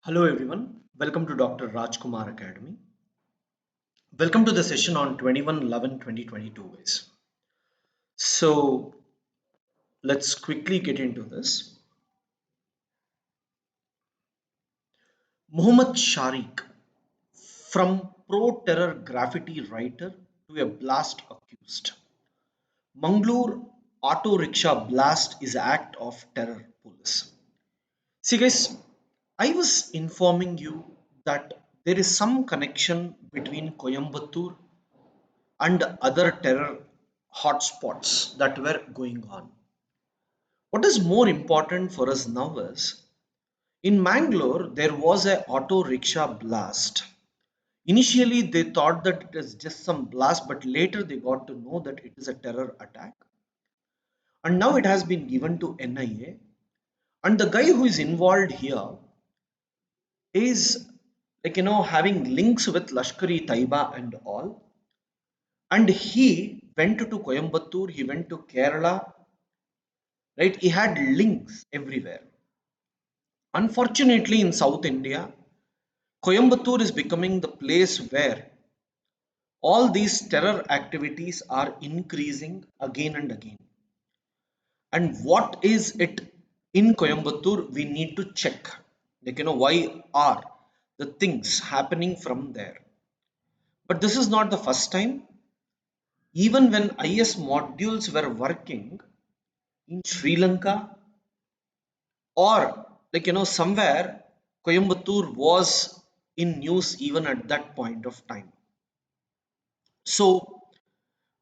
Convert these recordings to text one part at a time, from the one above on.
Hello everyone, welcome to Dr. Rajkumar Academy. Welcome to the session on 21/11/2022 guys. So let's quickly get into this. Muhammad Sharik, from pro-terror graffiti writer to a blast accused. Mangalore auto rickshaw blast is act of terror police. See guys, I was informing you that there is some connection between Coimbatore and other terror hotspots that were going on. What is more important for us now is in Mangalore there was a auto rickshaw blast. Initially they thought that it is just some blast, but later they got to know that it is a terror attack. And now it has been given to NIA. And the guy who is involved here is having links with Lashkar-e Taiba and all. And he went to Coimbatore, he went to Kerala, right? He had links everywhere. Unfortunately, in South India, Coimbatore is becoming the place where all these terror activities are increasing again and again. And what is it in Coimbatore? We need to check. Why are the things happening from there? But this is not the first time. Even when IS modules were working in Sri Lanka, or somewhere Coimbatore was in news even at that point of time. So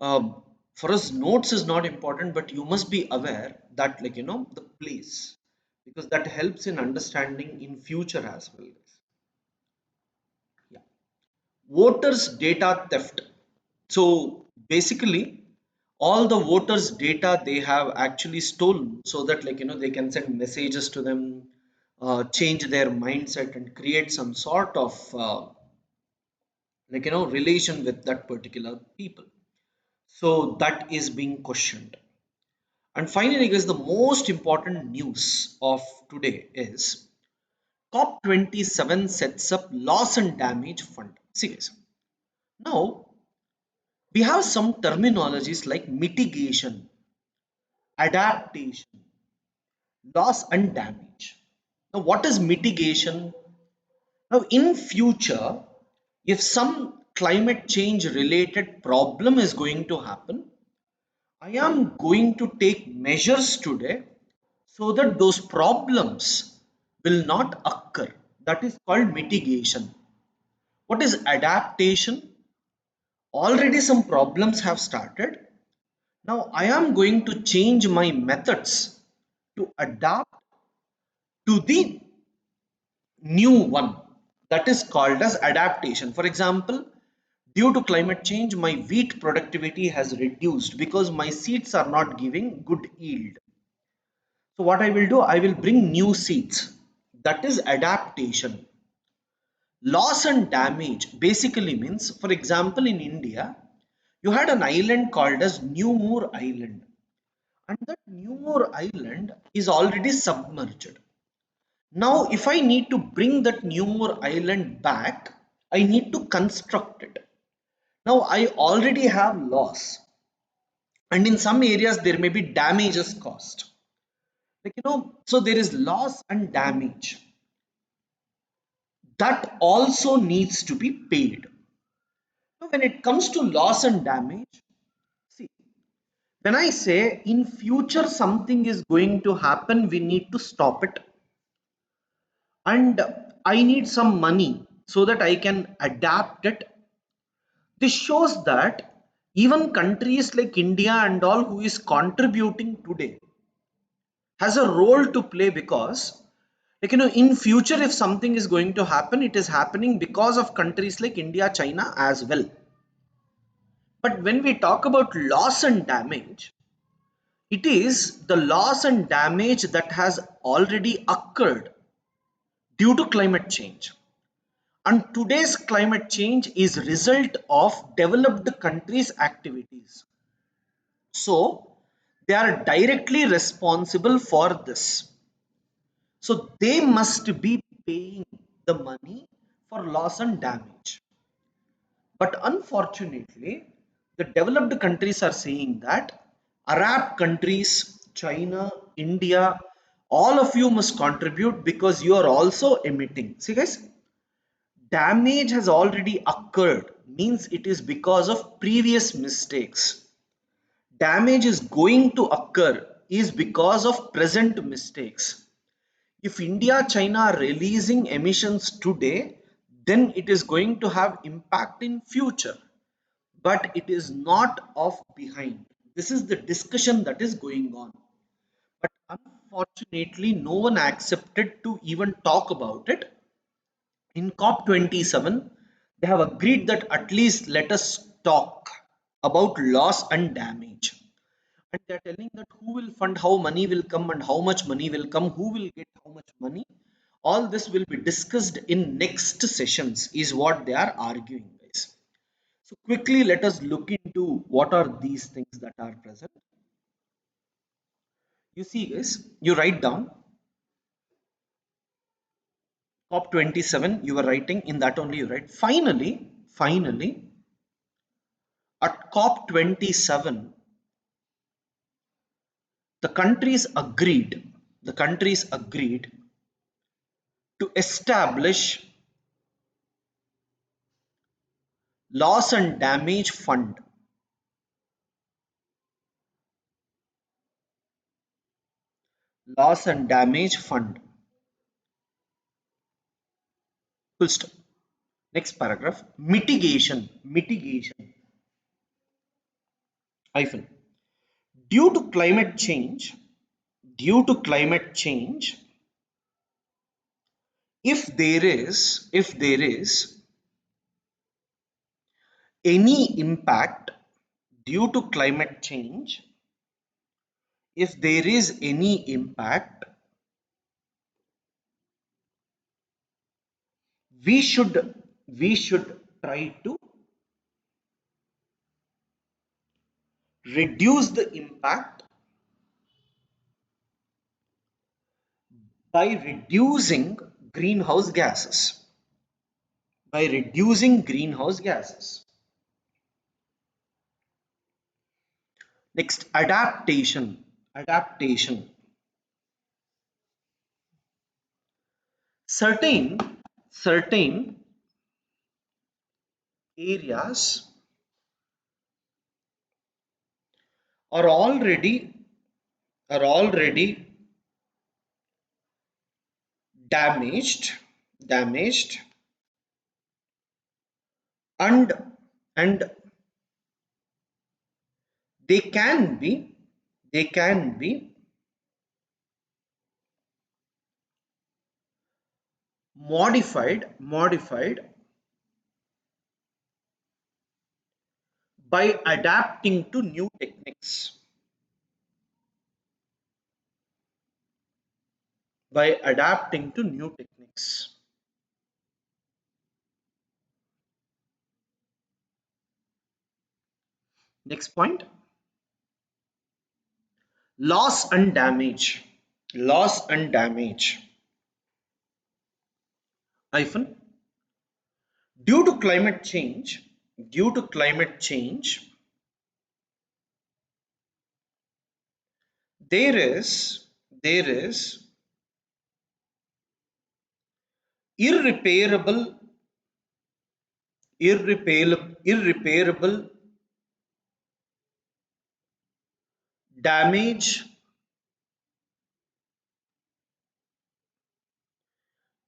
for us notes is not important, but you must be aware that the place, because that helps in understanding in future as well. Yeah. Voters data theft. So basically all the voters data they have actually stolen, so that they can send messages to them, change their mindset and create some sort of relation with that particular people. So that is being questioned. And finally guys, the most important news of today is COP27 sets up loss and damage fund. See guys, now we have some terminologies like mitigation, adaptation, loss and damage. Now what is mitigation? Now in future, if some climate change related problem is going to happen, I am going to take measures today so that those problems will not occur. That is called mitigation. What is adaptation? Already some problems have started. Now I am going to change my methods to adapt to the new one. That is called as adaptation. For example, due to climate change, my wheat productivity has reduced because my seeds are not giving good yield. So what I will do, I will bring new seeds. That is adaptation. Loss and damage basically means, for example, in India, you had an island called as New Moor Island, and that New Moor Island is already submerged. Now, if I need to bring that New Moor Island back, I need to construct it. Now, I already have loss, and in some areas there may be damages caused. So there is loss and damage that also needs to be paid. Now, when it comes to loss and damage, see, when I say in future something is going to happen, we need to stop it, and I need some money so that I can adapt it. This shows that even countries like India and all who is contributing today has a role to play, because in future if something is going to happen, it is happening because of countries like India, China as well. But when we talk about loss and damage, it is the loss and damage that has already occurred due to climate change. And today's climate change is result of developed countries' activities. So they are directly responsible for this. So they must be paying. the money for loss and damage. But unfortunately, the developed countries are saying that Arab countries, China, India, all of you must contribute because you are also emitting. See, guys, damage has already occurred, means it is because of previous mistakes. Damage is going to occur is because of present mistakes. If India, China are releasing emissions today, then it is going to have impact in future, but it is not off behind. This is the discussion that is going on. But unfortunately, no one accepted to even talk about it. In COP27, they have agreed that at least let us talk about loss and damage. And they are telling that who will fund, how money will come, and how much money will come, who will get how much money. All this will be discussed in next sessions, is what they are arguing, guys. So quickly, let us look into what are these things that are present. You see, guys, you write down COP27, you were writing in that only you write. Finally, at COP27, the countries agreed to establish loss and damage fund. Loss and damage fund. Full stop. Next paragraph. Mitigation. Hyphen. Due to climate change, due to climate change, if there is any impact due to climate change, if there is any impact, we should try to reduce the impact by reducing greenhouse gases. By reducing greenhouse gases. Next, adaptation. Certain areas are already damaged and and they can be modified by adapting to new techniques. By adapting to new techniques. Next point. Loss and damage. Loss and damage. Hyphen. Due to climate change, due to climate change, there is irreparable irreparable damage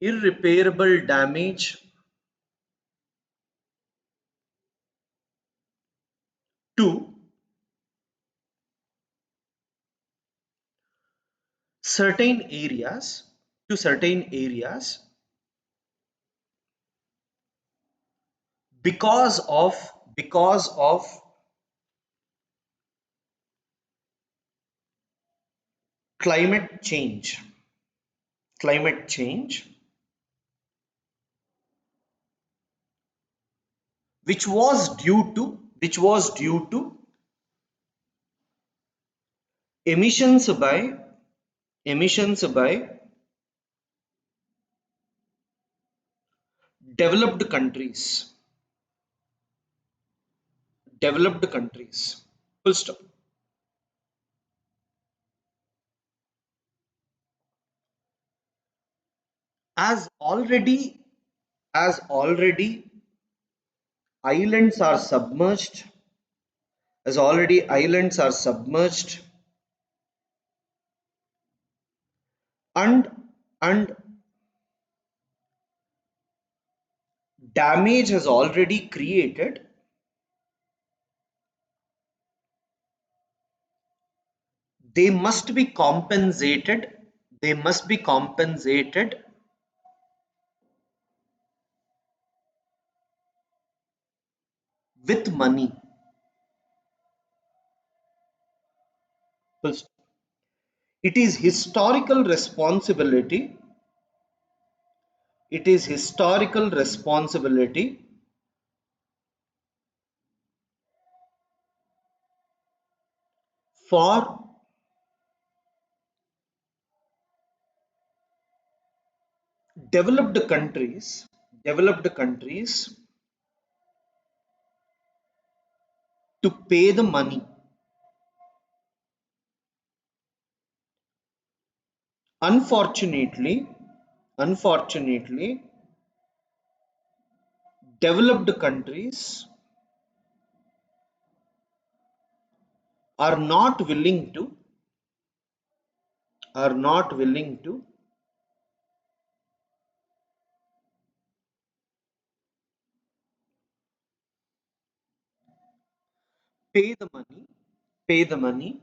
irreparable damage to certain areas certain areas because of climate change. Climate change, which was due to emissions by developed countries, developed countries. Full stop. As already, as already islands are submerged, as already islands are submerged, and and damage has already created, they must be compensated, they must be compensated with money. Full stop. It is historical responsibility, it is historical responsibility for developed countries, developed countries to pay the money. Unfortunately, unfortunately, developed countries are not willing to, are not willing to pay the money, pay the money,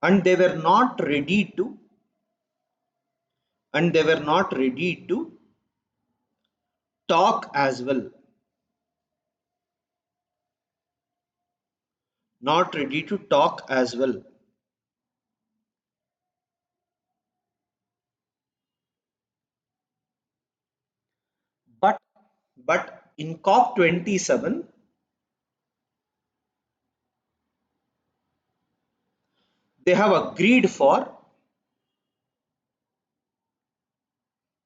and they were not ready to, and they were not ready to talk as well, not ready to talk as well. But in COP27, they have agreed for,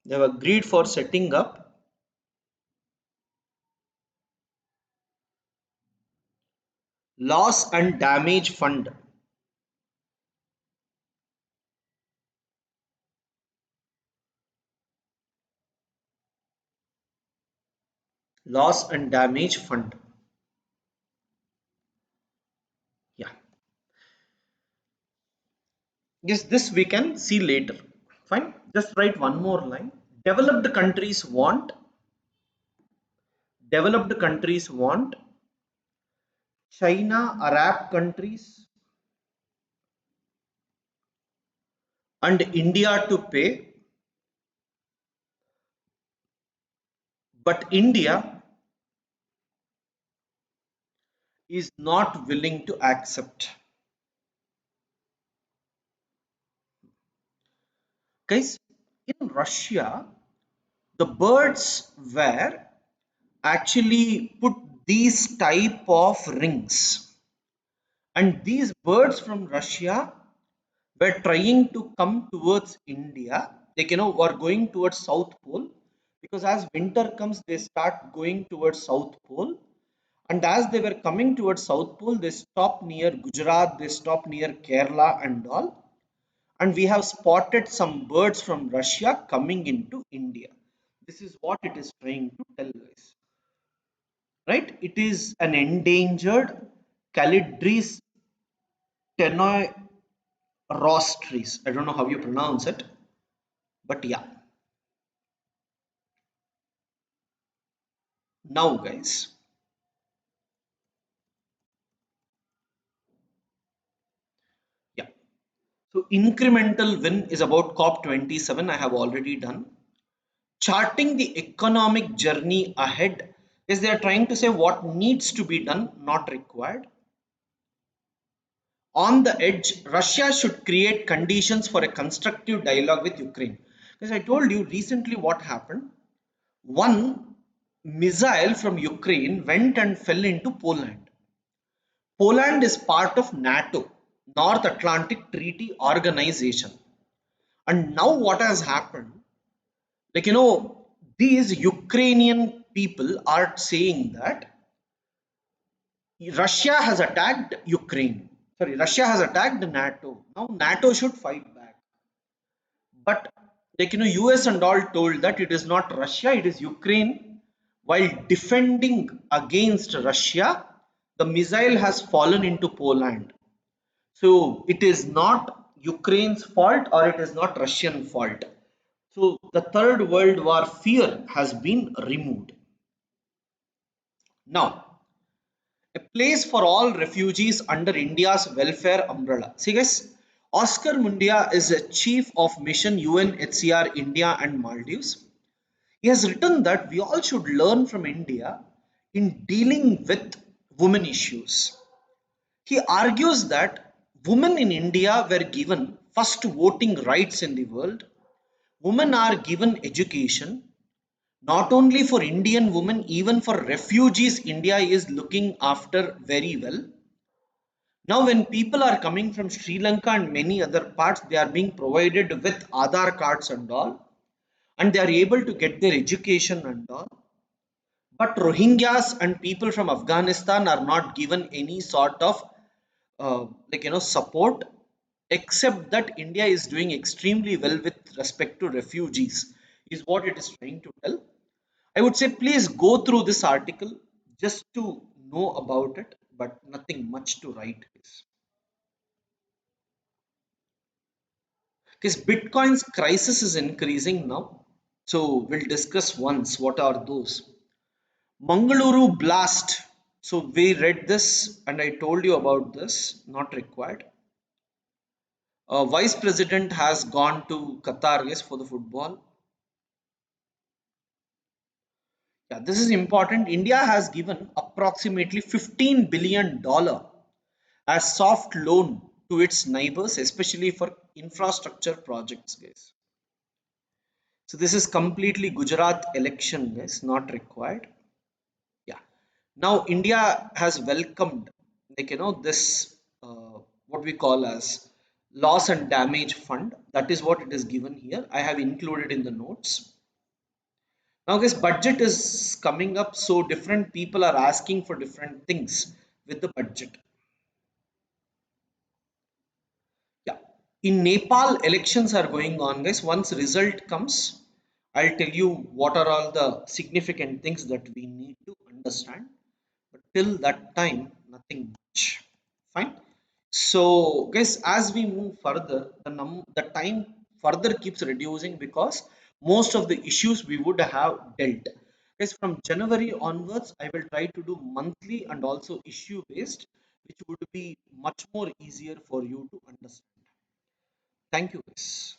they have agreed for setting up loss and damage fund, loss and damage fund. Yeah, yes, this we can see later. Fine, just write one more line. Developed countries want, developed countries want China, Arab countries, and India to pay, but India is not willing to accept. Guys, in Russia, the birds were actually put these type of rings, and these birds from Russia were trying to come towards India, like were going towards South Pole, because as winter comes, they start going towards South Pole, and as they were coming towards South Pole, they stop near Gujarat, they stop near Kerala and all, and we have spotted some birds from Russia coming into India. This is what it is trying to tell us, right? It is an endangered Calidris tenorostris. I don't know how you pronounce it, but yeah. Now, guys, yeah. So incremental win is about COP27. I have already done. Charting the economic journey ahead is they are trying to say what needs to be done, not required. On the edge, Russia should create conditions for a constructive dialogue with Ukraine. Because I told you recently what happened. One missile from Ukraine went and fell into Poland. Poland is part of NATO, North Atlantic Treaty Organization. And now what has happened? Like, these Ukrainian people are saying that Russia has attacked Ukraine. Sorry, Russia has attacked NATO. Now NATO should fight back. But like, US and all told that it is not Russia, it is Ukraine. While defending against Russia, the missile has fallen into Poland. So it is not Ukraine's fault or it is not Russian fault. So the Third World War fear has been removed. Now, a place for all refugees under India's welfare umbrella. See guys, Oscar Mundia is a chief of mission UNHCR India and Maldives. He has written that we all should learn from India in dealing with women issues. He argues that women in India were given first voting rights in the world. Women are given education. Not only for Indian women, even for refugees, India is looking after very well. Now, when people are coming from Sri Lanka and many other parts, they are being provided with Aadhaar cards and all, and they are able to get their education and all. But Rohingyas and people from Afghanistan are not given any sort of support, except that India is doing extremely well with respect to refugees, is what it is trying to tell. I would say please go through this article just to know about it, but nothing much to write. Because Bitcoin's crisis is increasing now. So we'll discuss once what are those. Mangaluru blast. So we read this and I told you about this, not required. Vice President has gone to Qatar, yes, for the football. Yeah, this is important. India has given approximately $15 billion as soft loan to its neighbors, especially for infrastructure projects, guys. So this is completely Gujarat election, guys, not required. Yeah. Now India has welcomed, this what we call as loss and damage fund. That is what it is given here. I have included in the notes. Now, guys, budget is coming up, so different people are asking for different things with the budget. Yeah. In Nepal, elections are going on, guys. Once result comes, I'll tell you what are all the significant things that we need to understand. But till that time, nothing much. Fine. So, guys, as we move further, the time further keeps reducing because most of the issues we would have dealt. Guys, from January onwards, I will try to do monthly and also issue based, which would be much more easier for you to understand. Thank you, guys.